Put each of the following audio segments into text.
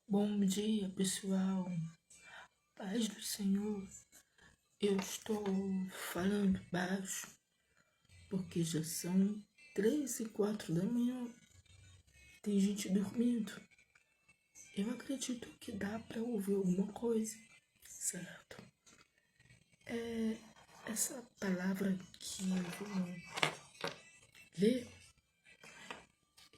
Bom dia, pessoal. Paz do Senhor. Eu estou falando baixo porque já são 3 e 4 da manhã. Tem gente dormindo. Eu acredito que dá para ouvir alguma coisa, certo? Essa palavra que eu vou ler,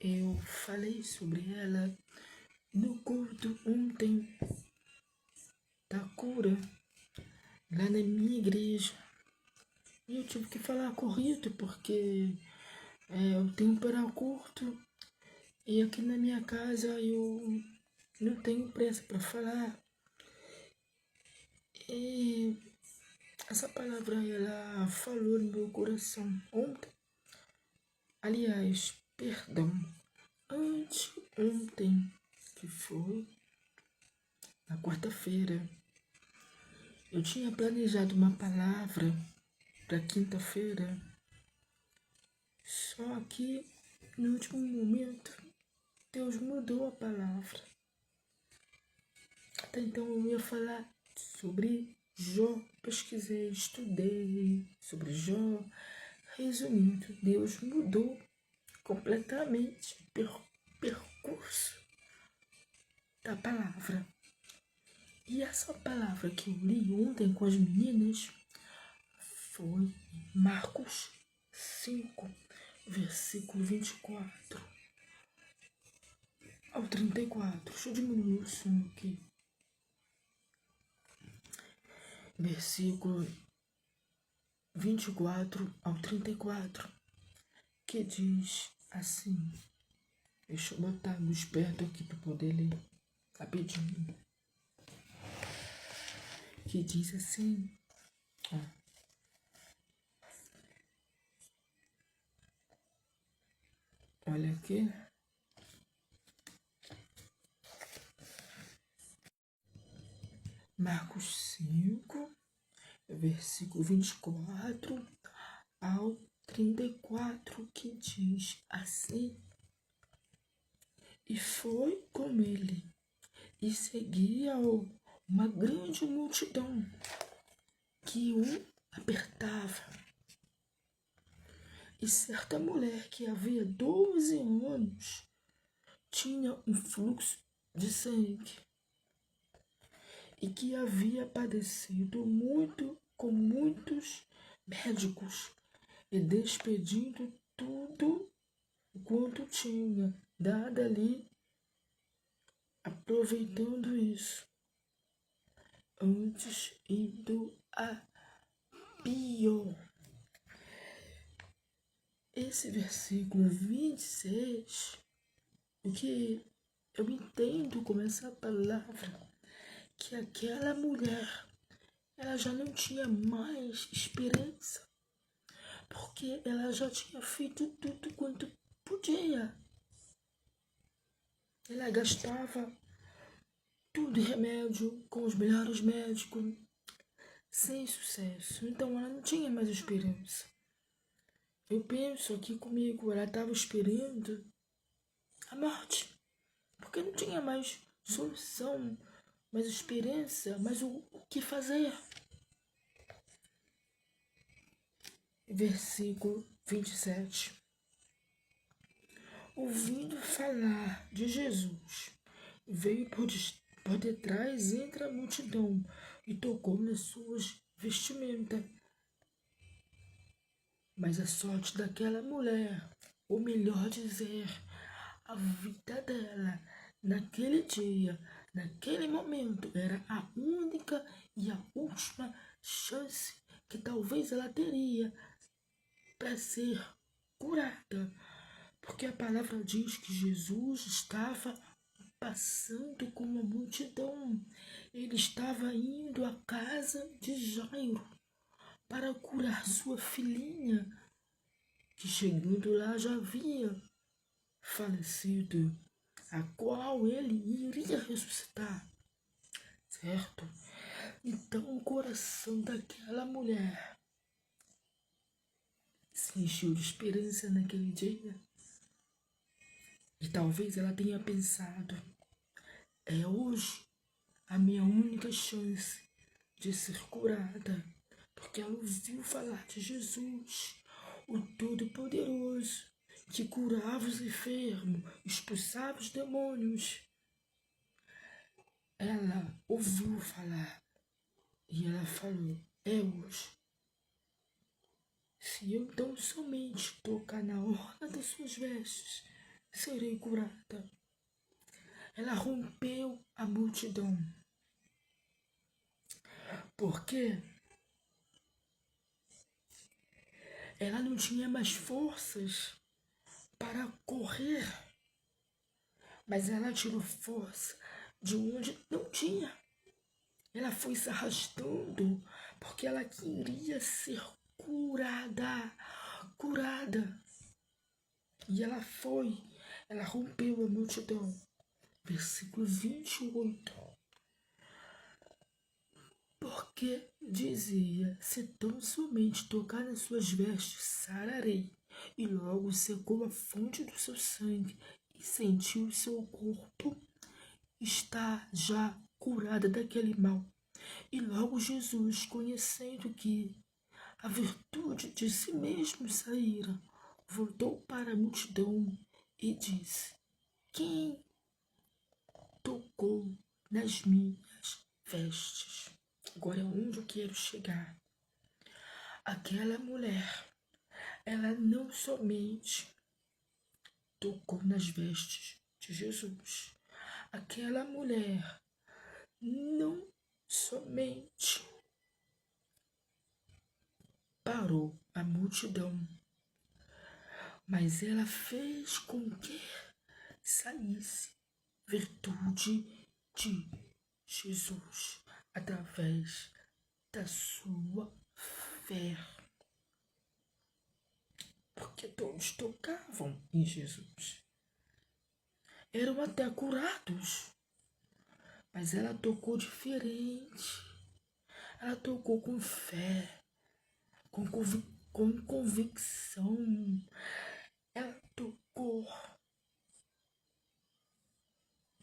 eu falei sobre ela no culto ontem da cura, lá na minha igreja. E eu tive que falar corrido porque o tempo era curto e aqui na minha casa eu não tenho pressa para falar. E essa palavra ela falou no meu coração ontem. Aliás, perdão, anteontem, que foi na quarta-feira. Eu tinha planejado uma palavra para quinta-feira, só que no último momento Deus mudou a palavra. Até então eu ia falar sobre Jó. Pesquisei, estudei sobre Jó. Resumindo, Deus mudou completamente o percurso da palavra. E essa palavra que eu li ontem com as meninas foi Marcos 5, versículo 24 ao 34. Deixa eu diminuir o som aqui. Versículo 24 ao 34, que diz assim. Deixa eu botar mais perto aqui para poder ler rapidinho. Que diz assim, ó. Olha aqui. Marcos 5, versículo 24 ao 34, que diz assim. E foi com ele, e seguia-o uma grande multidão que o apertava. E certa mulher que havia 12 anos tinha um fluxo de sangue e que havia padecido muito com muitos médicos e despedindo tudo quanto tinha, dado ali, aproveitando isso, antes indo a pior. Esse versículo 26, o que eu entendo como essa palavra, que aquela mulher, ela já não tinha mais esperança, porque ela já tinha feito tudo quanto podia. Ela gastava tudo em remédio, com os melhores médicos, sem sucesso. Então ela não tinha mais esperança. Eu penso aqui comigo, ela estava esperando a morte, porque não tinha mais solução, mais esperança, mais o que fazer. Versículo 27. Ouvindo falar de Jesus, veio por detrás entre a multidão e tocou nas suas vestimentas. Mas a sorte daquela mulher, ou melhor dizer, a vida dela, naquele dia, naquele momento, era a única e a última chance que talvez ela teria para ser curada. Porque a palavra diz que Jesus estava passando com uma multidão. Ele estava indo à casa de Jairo para curar sua filhinha, que chegando lá já havia falecido, a qual ele iria ressuscitar, certo? Então o coração daquela mulher se encheu de esperança naquele dia. E talvez ela tenha pensado, É hoje a minha única chance de ser curada, porque ela ouviu falar de Jesus, o Todo-Poderoso, que curava os enfermos, expulsava os demônios. Ela ouviu falar e ela falou: é hoje. Se eu tão somente tocar na orla das suas vestes, serei curada. Ela rompeu a multidão, porque ela não tinha mais forças para correr, mas ela tirou força de onde não tinha. Ela foi se arrastando porque ela queria ser curada, curada. E ela rompeu a multidão. Versículo 28. Porque dizia: se tão somente tocar nas suas vestes, sararei. E logo secou a fonte do seu sangue e sentiu seu corpo está já curada daquele mal. E logo Jesus, conhecendo que a virtude de si mesmo saíra, voltou para a multidão e disse: quem tocou nas minhas vestes? Agora é onde eu quero chegar. Aquela mulher, ela não somente tocou nas vestes de Jesus. Aquela mulher não somente parou a multidão, mas ela fez com que saísse virtude de Jesus através da sua fé. Porque todos tocavam em Jesus. Eram até curados, mas ela tocou diferente. Ela tocou com fé, com convicção. Ela tocou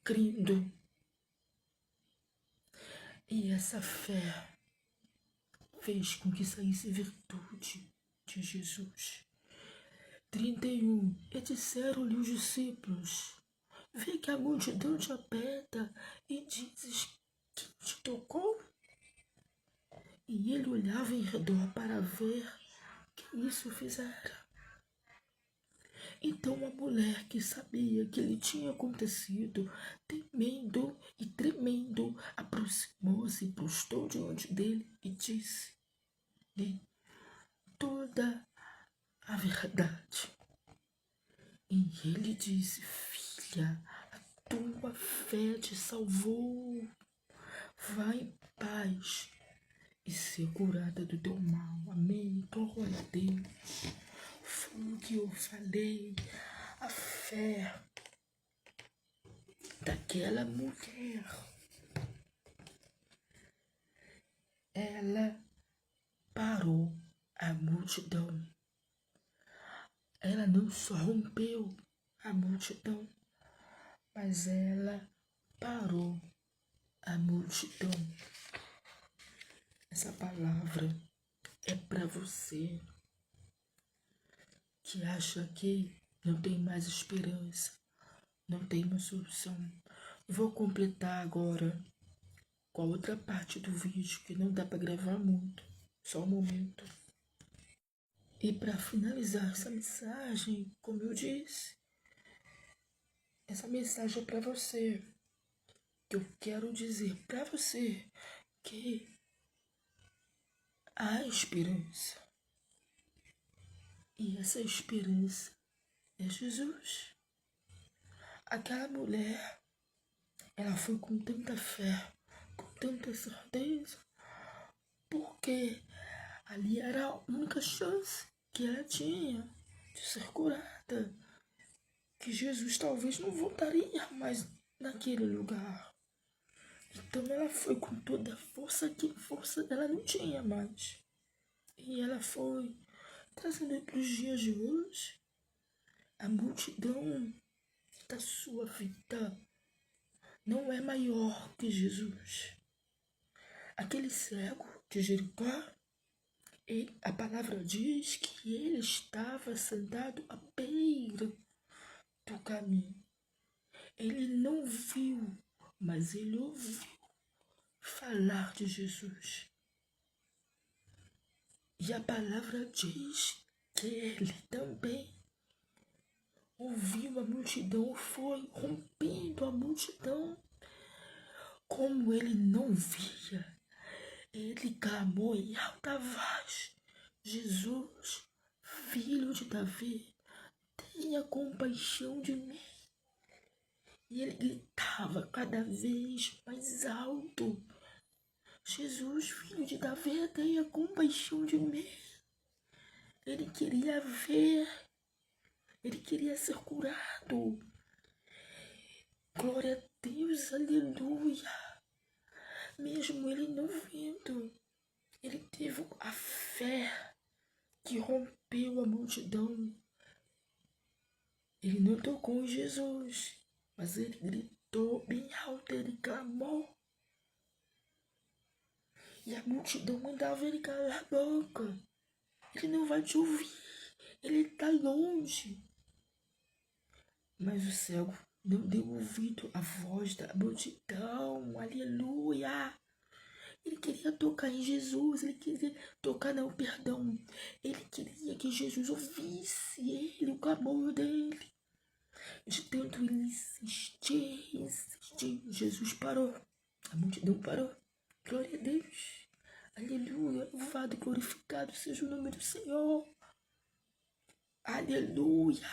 crendo. E essa fé fez com que saísse virtude de Jesus. 31. E disseram-lhe os discípulos: vê que a multidão te aperta e dizes: quem te tocou? E ele olhava em redor para ver quem isso fizera. Então a mulher, que sabia que lhe tinha acontecido, temendo e tremendo, aproximou-se e prostou diante dele e disse-lhe toda a verdade. E ele disse: filha, a tua fé te salvou. Vai em paz e ser curada do teu mal. Amém. Glória a Deus. Foi o que eu falei. A fé daquela mulher, ela parou a multidão. Ela não só rompeu a multidão, mas ela parou a multidão. Essa palavra é para você que acha que não tem mais esperança, não tem uma solução. Vou completar agora com a outra parte do vídeo, que não dá para gravar muito, só um momento. E para finalizar essa mensagem, como eu disse, essa mensagem é para você, que eu quero dizer para você que há esperança. E essa esperança é Jesus. Aquela mulher, ela foi com tanta fé, com tanta certeza, porque ali era a única chance que ela tinha de ser curada, que Jesus talvez não voltaria mais naquele lugar. Então ela foi com toda a força, que força ela não tinha mais. E ela foi trazendo para os dias de hoje a multidão da sua vida. não é maior que Jesus. Aquele cego de Jericó, a palavra diz que ele estava sentado à beira do caminho. Ele não viu, mas ele ouviu falar de Jesus. E a palavra diz que ele também ouviu a multidão, foi rompendo a multidão. Como ele não via, ele clamou em alta voz: Jesus, filho de Davi, tenha compaixão de mim. E ele gritava cada vez mais alto: Jesus, filho de Davi, tenha compaixão de mim. Ele queria ver, ele queria ser curado. Glória a Deus, aleluia. Mesmo ele não vendo, ele teve a fé que rompeu a multidão. Ele não tocou em Jesus, mas ele gritou bem alto, ele clamou. E a multidão mandava ele calar a boca. Ele não vai te ouvir, ele está longe. Mas o cego não deu ouvido à voz da multidão, aleluia. Ele queria tocar em Jesus, ele queria tocar, não, perdão. Ele queria que Jesus ouvisse ele, o clamor dele. De tanto ele insistir, Jesus parou. A multidão parou. Glória a Deus. Aleluia. Louvado e glorificado seja o nome do Senhor. Aleluia.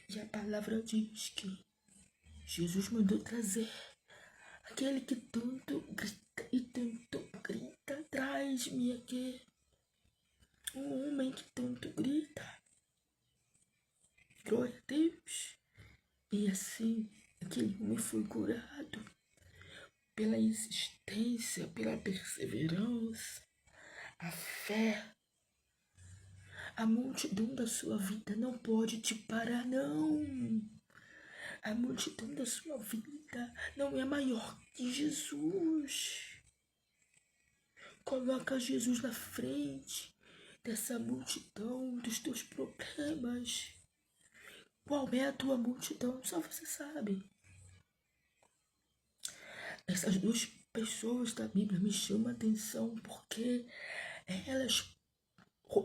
E a palavra diz que Jesus mandou trazer aquele que tanto grita e tanto grita. Traz-me aqui. Um homem que tanto grita. Glória a Deus. E assim, aquele homem foi curado pela insistência, pela perseverança, a fé. A multidão da sua vida não pode te parar, não. A multidão da sua vida não é maior que Jesus. Coloca Jesus na frente dessa multidão, dos teus problemas. Qual é a tua multidão? Só você sabe. Essas duas pessoas da Bíblia me chamam a atenção porque elas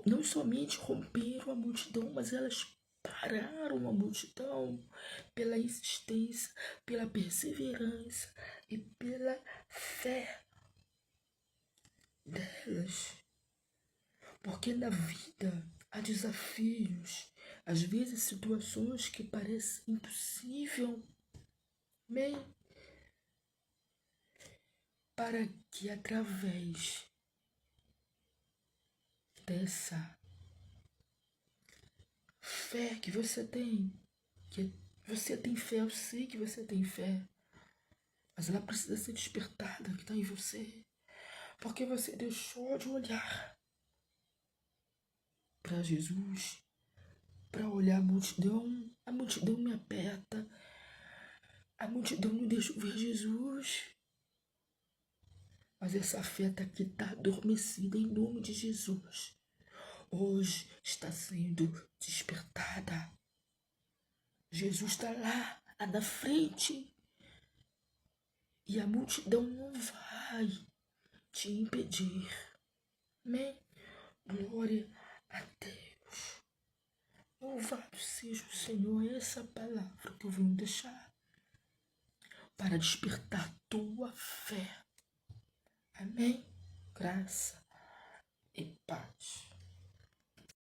não somente romperam a multidão, mas elas pararam a multidão pela insistência, pela perseverança e pela fé delas. Porque na vida há desafios, às vezes situações que parecem impossível. Amém? Para que através dessa fé que você tem fé, eu sei que você tem fé, mas ela precisa ser despertada, que está em você, porque você deixou de olhar para Jesus, para olhar a multidão me aperta, a multidão não deixa eu ver Jesus, mas essa fé aqui está adormecida em nome de Jesus. Hoje está sendo despertada. Jesus está lá na frente. E a multidão não vai te impedir. Amém? Glória a Deus. Louvado seja o Senhor. Essa palavra que eu vim deixar para despertar tua fé. Amém? Graça e paz.